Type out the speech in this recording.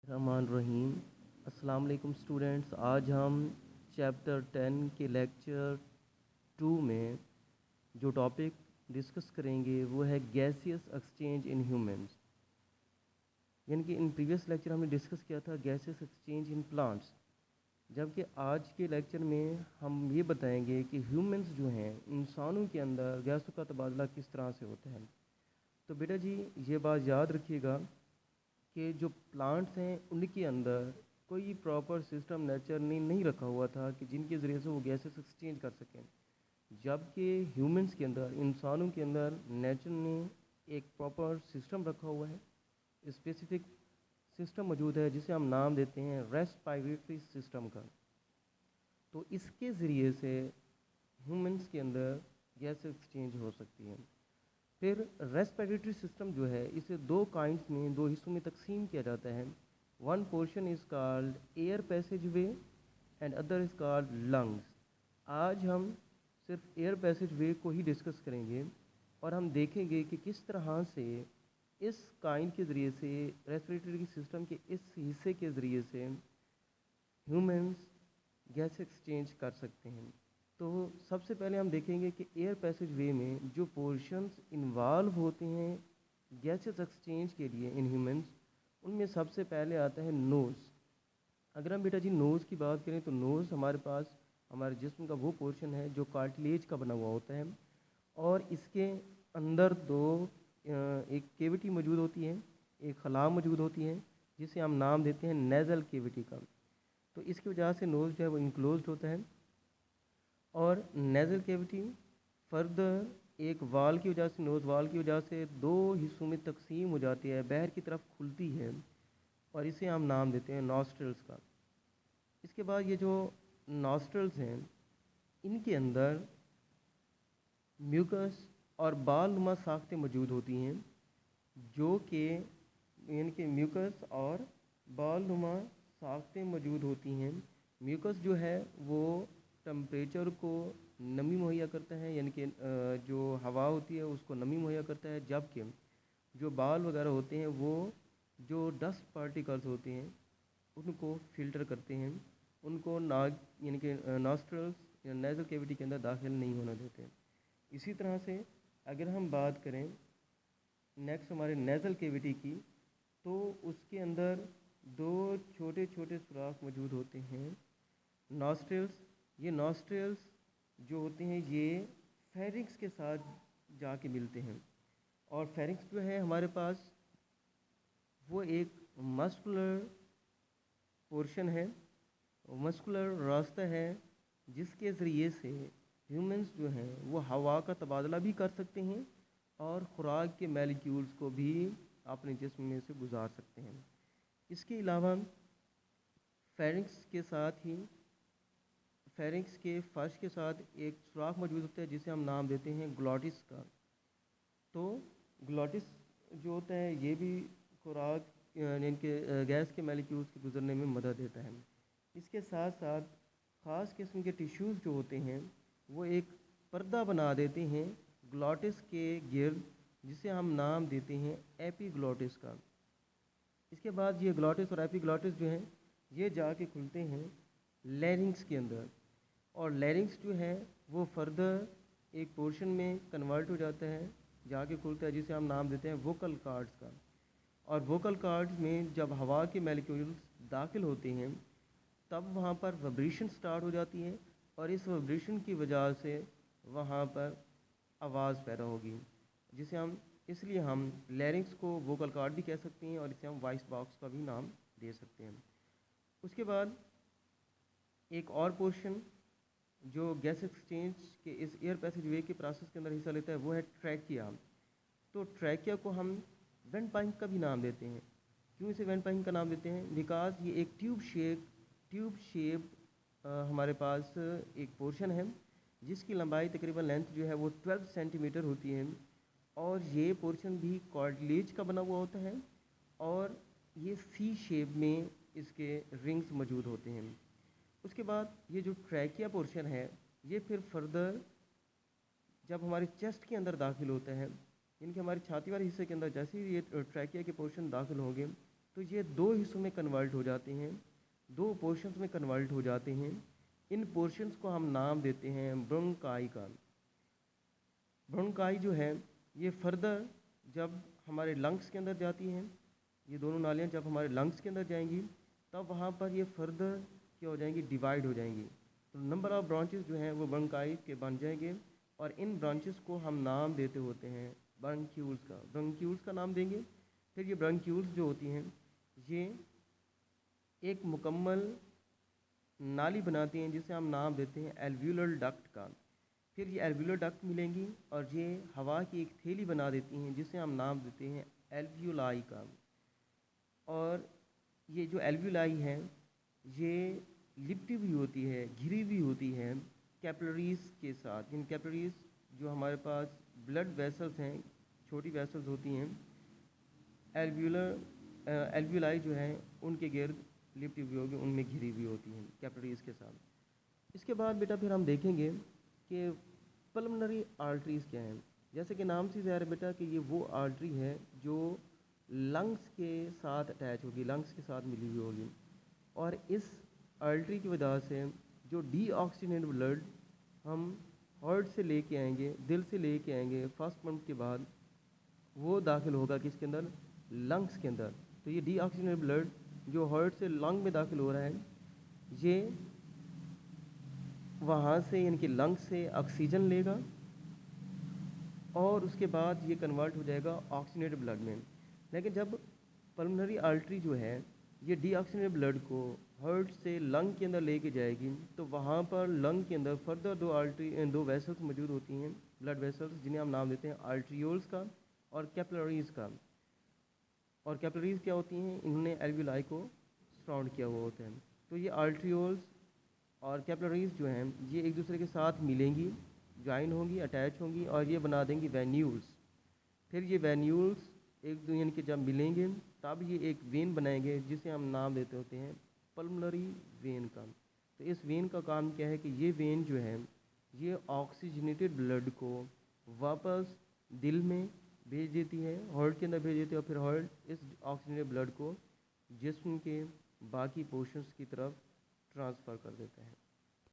रहमान रहीम। अस्सलाम वालेकुम स्टूडेंट्स। आज हम चैप्टर 10 के लेक्चर 2 में जो टॉपिक डिस्कस करेंगे वो है गैसियस एक्सचेंज इन ह्यूमंस। यानी कि इन प्रीवियस लेक्चर हमने डिस्कस किया था गैसियस एक्सचेंज इन प्लांट्स, जबकि आज के लेक्चर में हम ये बताएंगे कि ह्यूमंस जो हैं, इंसानों के अंदर गैसों का तबादला किस तरह से होता है। तो बेटा जी, ये बात याद रखिएगा कि जो प्लांट्स हैं उनके अंदर कोई प्रॉपर सिस्टम नेचर ने नहीं रखा हुआ था कि जिनके ज़रिए से वो गैसेस एक्सचेंज कर सकें, जबकि ह्यूमंस के अंदर, इंसानों के अंदर नेचर ने एक प्रॉपर सिस्टम रखा हुआ है, स्पेसिफिक सिस्टम मौजूद है जिसे हम नाम देते हैं रेस्पिरेटरी सिस्टम का। तो इसके ज़रिए से ह्यूमंस के अंदर गैस एक्सचेंज हो सकती है। फिर रेस्पिरेटरी सिस्टम जो है इसे दो काइंड्स में, दो हिस्सों में तकसीम किया जाता है। One portion is called air passage way and other is called lungs. आज हम सिर्फ एयर पैसेज वे को ही डिस्कस करेंगे और हम देखेंगे कि किस तरह से इस काइंड के ज़रिए से, रेस्पिरेटरी सिस्टम के इस हिस्से के ज़रिए से ह्यूमंस गैस एक्सचेंज कर सकते हैं। तो सबसे पहले हम देखेंगे कि एयर पैसेज वे में जो पोर्शंस इन्वॉल्व होते हैं गैसेस एक्सचेंज के लिए इन ह्यूमंस, उनमें सबसे पहले आता है नोज़। अगर हम बेटा जी नोज़ की बात करें तो नोज़ हमारे पास हमारे जिस्म का वो पोर्शन है जो कार्टिलेज का बना हुआ होता है, और इसके अंदर एक केविटी मौजूद होती है, एक खला मौजूद होती है जिसे हम नाम देते हैं नेज़ल केविटी का। तो इसकी वजह से नोज़ जो है वो इनक्लोज्ड होता है, और नेज़ल केविटी फर्दर एक वाल की वजह से, नोज़ वाल की वजह से दो हिस्सों में तकसीम हो जाती है, बाहर की तरफ खुलती है, और इसे हम नाम देते हैं नॉस्ट्रल्स का। इसके बाद ये जो नॉस्ट्रल्स हैं इनके अंदर म्यूकस और बाल नुमा साख्तें मौजूद होती हैं, जो कि यानी कि म्यूकस और बाल नुमा साख्तें मौजूद होती हैं। म्यूकस जो है वो टम्परेचर को नमी मुहैया करता है, यानी कि जो हवा होती है उसको नमी मुहैया करता है, जबकि जो बाल वगैरह होते हैं वो जो डस्ट पार्टिकल्स होते हैं उनको फ़िल्टर करते हैं, उनको नाक यानी कि नॉस्ट्रल्स या नेज़ल कैविटी के अंदर दाखिल नहीं होने देते। इसी तरह से अगर हम बात करें नेक्स्ट हमारे नेज़ल कैविटी की, तो उसके अंदर दो छोटे छोटे सुराख मौजूद होते हैं, नॉस्ट्रल्स। ये नॉस्ट्रल्स जो होते हैं ये फेरिंक्स के साथ जाके मिलते हैं, और फेरिंक्स जो है हमारे पास वो एक मस्कुलर पोर्शन है, मस्कुलर रास्ता है जिसके ज़रिए से ह्यूमंस जो हैं वो हवा का तबादला भी कर सकते हैं और ख़ुराक के मॉलिक्यूल्स को भी अपने जिस्म में से गुजार सकते हैं। इसके अलावा फेरिंक्स के साथ ही, फेरिंक्स के फर्श के साथ एक सुराख मौजूद होता है जिसे हम नाम देते हैं ग्लॉटिस का। तो ग्लॉटिस जो होता है ये भी खुराक यानी कि गैस के मॉलिक्यूल्स के गुजरने में मदद देता है। इसके साथ साथ ख़ास किस्म के टिश्यूज़ जो होते हैं वो एक पर्दा बना देते हैं ग्लॉटिस के गिर्द, जिसे हम नाम देते हैं एपीग्लॉटिस का। इसके बाद ये ग्लॉटिस और एपीग्लॉटिस जो हैं ये जाके खुलते हैं लैरिंग्स के अंदर, और लैरिंग्स जो है वो फर्दर एक पोर्शन में कन्वर्ट हो जाता है, जाके खुलता है, जिसे हम नाम देते हैं वोकल कार्ड्स का। और वोकल कार्ड्स में जब हवा के मॉलिक्यूल्स दाखिल होते हैं तब वहाँ पर वाइब्रेशन स्टार्ट हो जाती है, और इस वाइब्रेशन की वजह से वहाँ पर आवाज़ पैदा होगी, जिसे हम इसलिए हम लैरिंग्स को वोकल कार्ड भी कह सकते हैं, और इसे हम वॉइस बॉक्स का भी नाम दे सकते हैं। उसके बाद एक और पोर्शन जो गैस एक्सचेंज के इस एयर पैसेज वे के प्रोसेस के अंदर हिस्सा लेता है वो है ट्रैकिया। तो ट्रैकिया को हम वेंट पाइप का भी नाम देते हैं। क्यों इसे वेंट पाइप का नाम देते हैं? बिकॉज ये एक ट्यूब शेप हमारे पास एक पोर्शन है जिसकी लंबाई तकरीबन लेंथ जो है वो 12 सेंटीमीटर होती है, और ये पोर्शन भी कार्टिलेज का बना हुआ होता है, और ये सी शेप में इसके रिंग्स मौजूद होते हैं। उसके बाद ये जो ट्रैकिया पोर्शन है ये फिर फर्दर जब हमारे चेस्ट के अंदर दाखिल होता है, यानी कि हमारी छाती वाले हिस्से के अंदर जैसे ही ये ट्रैकिया के पोर्शन दाखिल होंगे तो ये दो हिस्सों में कन्वर्ट हो जाते हैं, दो पोर्शंस में कन्वर्ट हो जाते हैं। इन पोर्शंस को हम नाम देते हैं ब्रोंकाई का। ब्रोंकाई जो है ये फर्दर जब हमारे लंग्स के अंदर जाती हैं, ये दोनों नालियाँ जब हमारे लंग्स के अंदर जाएंगी तब वहाँ पर ये फर्दर क्या हो जाएंगी, डिवाइड हो जाएंगी। तो नंबर ऑफ ब्रांचेस जो हैं वो ब्रोंकाई के बन जाएंगे और इन ब्रांचेस को हम नाम देते होते हैं ब्रंक्यूल्स का। ब्रंक्यूल्स का नाम देंगे। फिर ये ब्रंक्यूल्स जो होती हैं ये एक मुकम्मल नाली बनाती हैं जिसे हम नाम देते हैं एल्वियोलर डक्ट का। फिर ये एल्वियोलर डक्ट मिलेंगी और ये हवा की एक थैली बना देती हैं जिसे हम नाम देते हैं एल्वियोलाई का। और ये जो एल्वियोलाई है ये लिपटी भी होती है, घिरी भी होती है कैपिलरीज के साथ। इन कैपिलरीज जो हमारे पास ब्लड वेसल्स हैं, छोटी वेसल्स होती हैं, एल्वियोलाई जो है उनके गिर्द लिपटी भी होगी, उनमें घिरी भी होती हैं कैपिलरीज के साथ। इसके बाद बेटा फिर हम देखेंगे कि पल्मोनरी आर्टरीज़ क्या हैं। जैसे कि नाम से ज़ाहिर है बेटा कि ये वो आर्टरी है जो लंग्स के साथ अटैच होगी, लंग्स के साथ मिली हुई होगी। और इस आर्टरी की वजह से जो डीऑक्सीजनेटेड ब्लड हम हार्ट से लेके आएंगे, दिल से लेके आएंगे फर्स्ट पंप के बाद, वो दाखिल होगा किसके अंदर, लंग्स के अंदर। तो ये डीऑक्सीजनेटेड ब्लड जो हार्ट से लंग में दाखिल हो रहा है ये वहाँ से यानी कि लंग्स से ऑक्सीजन लेगा और उसके बाद ये कन्वर्ट हो जाएगा ऑक्सीजनेटेड ब्लड में। लेकिन जब पल्मोनरी आर्टरी जो है ये डीऑक्सीजनेटेड ब्लड को हार्ट से लंग के अंदर लेके जाएगी तो वहाँ पर लंग के अंदर फर्दर दो वेसल्स मौजूद होती हैं, ब्लड वेसल्स, जिन्हें हम नाम देते हैं आर्ट्रियोल्स का और कैपिलरीज का। और कैपिलरीज क्या होती हैं, इन्होंने एल्वियोलाई को सराउंड किया हुआ होता है। तो ये आर्ट्रियोल्स और कैपिलरीज जो हैं ये एक दूसरे के साथ मिलेंगी, ज्वाइन होंगी, अटैच होंगी और ये बना देंगी वेन्यूल्स। फिर ये वेन्यूल्स एक दूसरे के जब मिलेंगे तब ये एक वेन बनाएंगे जिसे हम नाम देते होते हैं पल्मोनरी वेन का। तो इस वेन का काम क्या है कि ये वेन जो है ये ऑक्सीजनेटेड ब्लड को वापस दिल में भेज देती है, हार्ट के अंदर भेज देती है और फिर हार्ट इस ऑक्सीजनेटेड ब्लड को जिस्म के बाकी पोर्शंस की तरफ ट्रांसफ़र कर देता है।